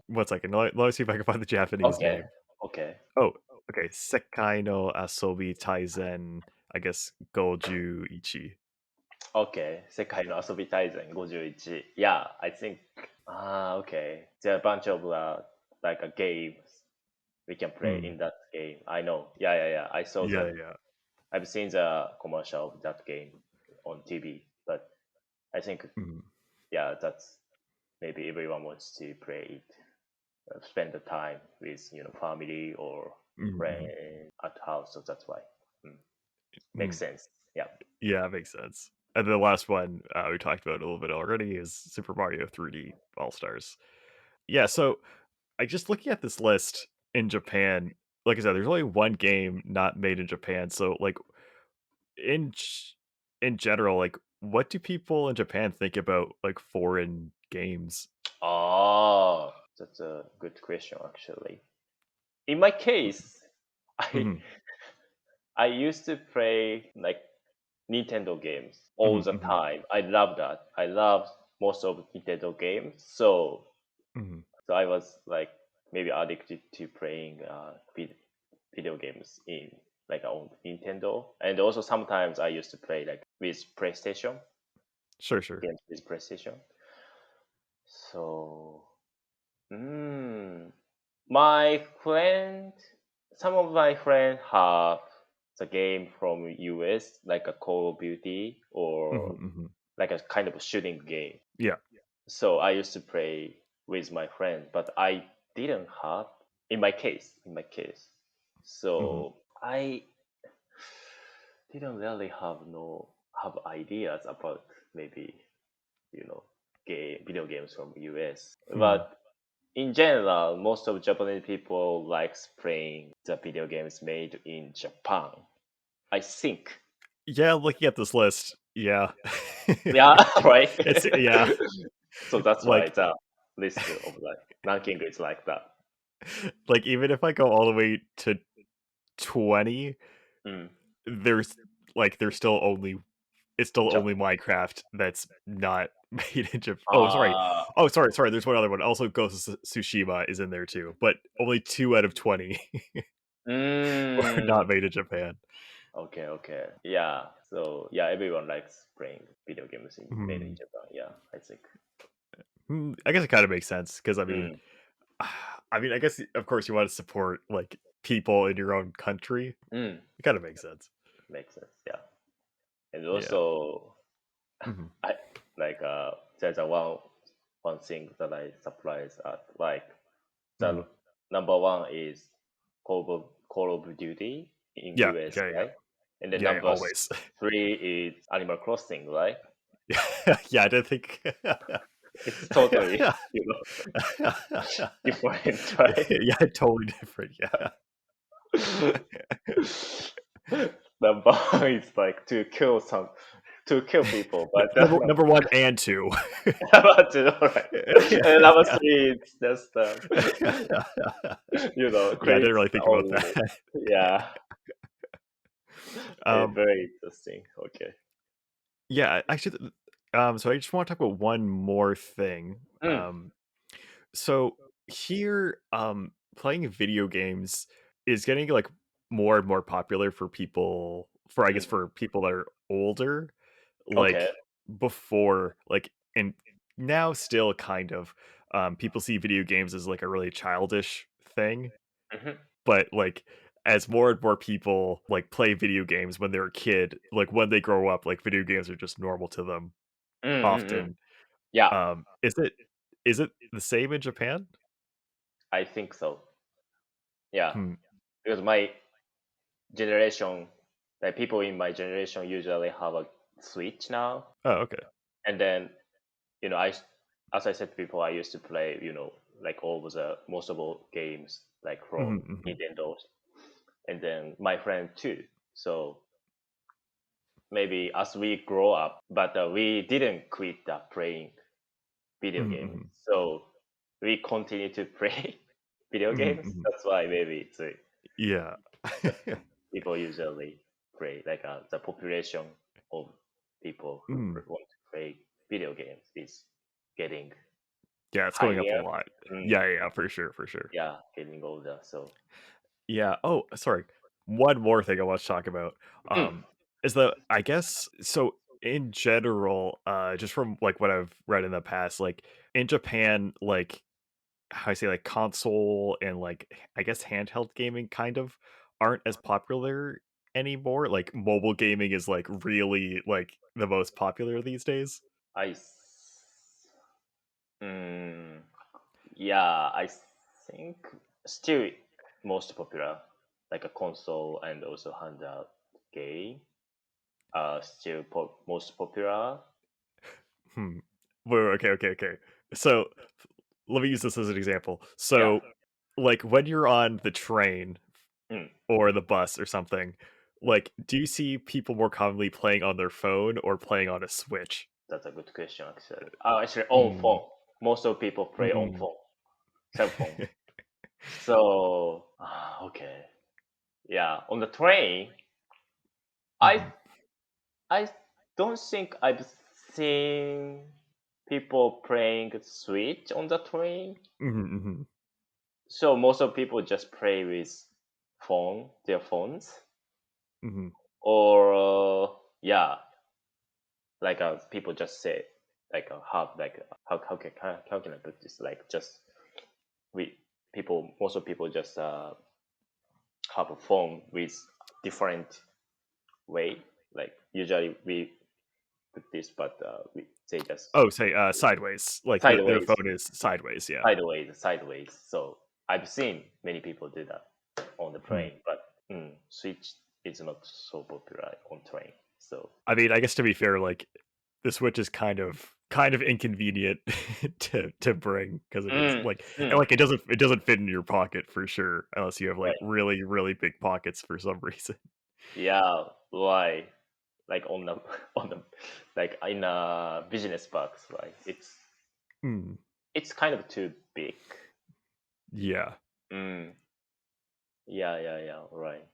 One second. Let me see if I can find the Japanese name. Okay. Oh, okay. Sekai no Asobi Taizen, I guess, Goju Ichi. Okay. 世界の遊び大全51. Yeah, I think. Okay. There are a bunch of like a games we can play in that game. I know. Yeah. I saw that. Yeah. I've seen the commercial of that game on TV, but I think, yeah, that's maybe everyone wants to play it, spend the time with family or friend at house. So that's why. Makes sense. Yeah, it makes sense. And the last one we talked about a little bit already is Super Mario 3D All Stars. Yeah, so I just looking at this list in Japan, like I said, there's only one game not made in Japan. So like in general, like what do people in Japan think about like foreign games? Oh, that's a good question actually. In my case, I used to play like Nintendo games all the time. I love that. I love most of Nintendo games. So I was like maybe addicted to playing video games in like on Nintendo, and also sometimes I used to play like with PlayStation Sure. games with PlayStation. So, my friend, some of my friends have the game from US like a Call of Duty or like a kind of a shooting game. Yeah. So I used to play with my friend, but I didn't have in my case. So I didn't really have ideas about maybe video games from US. But in general, most of Japanese people likes playing the video games made in Japan. I think. Yeah, looking at this list, yeah. Yeah, right. Yeah. So that's Like- why the list of like ranking is like that. Like, even if I go all the way to 20, there's still only only Minecraft that's not made in Japan. Oh, sorry. There's one other one. Also, Ghost of Tsushima is in there too, but only 2 out of 20 were not made in Japan. Okay. Yeah. So yeah, everyone likes playing video games made in Japan. Yeah, I think. I guess it kind of makes sense because I mean, I guess of course you want to support like people in your own country. It kind of makes sense. Makes sense. Yeah. And also, I like there's one thing that I surprised at. Like the number one is Call of Duty in US, right? And then number always. 3 is Animal Crossing, right? Yeah, I didn't think It's totally different, right? Yeah, totally different. Yeah. Number one is like to kill people, but number 1 and 2. number 2, right? And number 3 is just I didn't really think about that. Yeah. Very interesting. Okay. Yeah, actually, so I just want to talk about one more thing. So here, playing video games is getting like more and more popular for people, I guess for people that are older, like before, like, and now still kind of, people see video games as like a really childish thing, but like as more and more people like play video games when they're a kid, like when they grow up, like video games are just normal to them often. Yeah, Is it the same in Japan? I think so. Yeah, because my generation, like people in my generation, usually have a Switch now, Oh, okay. and then as I said before, I used to play like most of all games like from Nintendo, and then my friend too. So maybe as we grow up, but we didn't quit playing video games. So we continue to play video games. That's why maybe it's Yeah. people usually play like the population of people who want to play video games is getting Yeah, it's going up higher. a lot. Yeah, for sure. Yeah, getting older. So Yeah. Oh, sorry. One more thing I want to talk about is that I guess so in general, just from like what I've read in the past, like in Japan, like how I say like console and like I guess handheld gaming kind of aren't as popular anymore. Like mobile gaming is like really like the most popular these days. I think still most popular, like a console and also handheld game, still most popular. Wait, okay. So let me use this as an example. So, like when you're on the train or the bus or something, like, do you see people more commonly playing on their phone or playing on a Switch? That's a good question, actually. Actually, on phone. Most of people play on phone, cell phone. So, okay, yeah. On the train, I don't think I've seen people playing Switch on the train. So most of people just play with their phones, Hmm. or like people just say like how can I put this? Like just most of people just have a phone with different way. Like usually we put this, but they just Say sideways. Like their sideways, phone is sideways. Yeah. sideways. So I've seen many people do that on the Hmm. plane, but Switch is not so popular on train. So I mean, I guess to be fair, like the Switch is kind of inconvenient to bring because it is mm, like and mm, like it doesn't fit in your pocket for sure unless you have like right, really big pockets for some reason. yeah, why? Like on the on the like in a business box, right? Hmm. It's kind of too big. Yeah. Mm, yeah, right.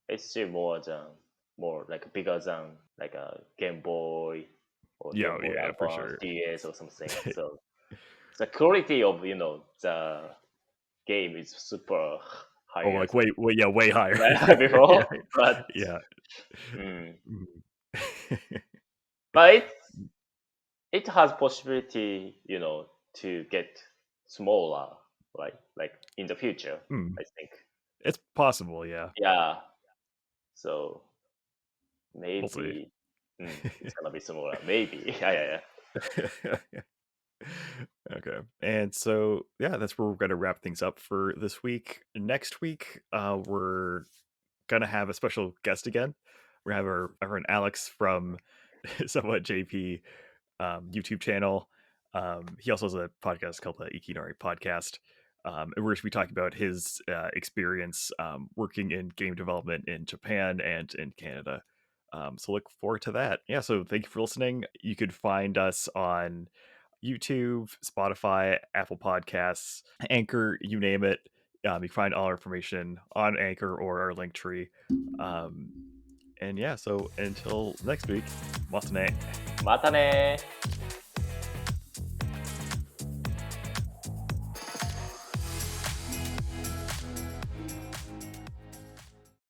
It's still more like bigger than like a Game Boy or Yeah. Game Boy Yeah. For Advance, sure. DS or something. So the quality of the game is super Oh, higher like way higher. than Yeah. before, but Yeah. mm, Mhm. but it has possibility, to get smaller, right? Like in the future, Mm. I think. It's possible. Yeah. Yeah. So We'll see. maybe it's gonna be smaller. Maybe. Yeah. Okay. And so, yeah, that's where we're going to wrap things up for this week. Next week, we're going to have a special guest again. We're going to have our friend Alex from Somewhat JP YouTube channel. He also has a podcast called the Ikinari Podcast. And we're going to be talking about his experience working in game development in Japan and in Canada. So look forward to that. Yeah, so thank you for listening. You could find us on YouTube, Spotify, Apple Podcasts, Anchor, you name it. You can find all our information on Anchor or our link tree. And yeah, so until next week, Matane. またねー。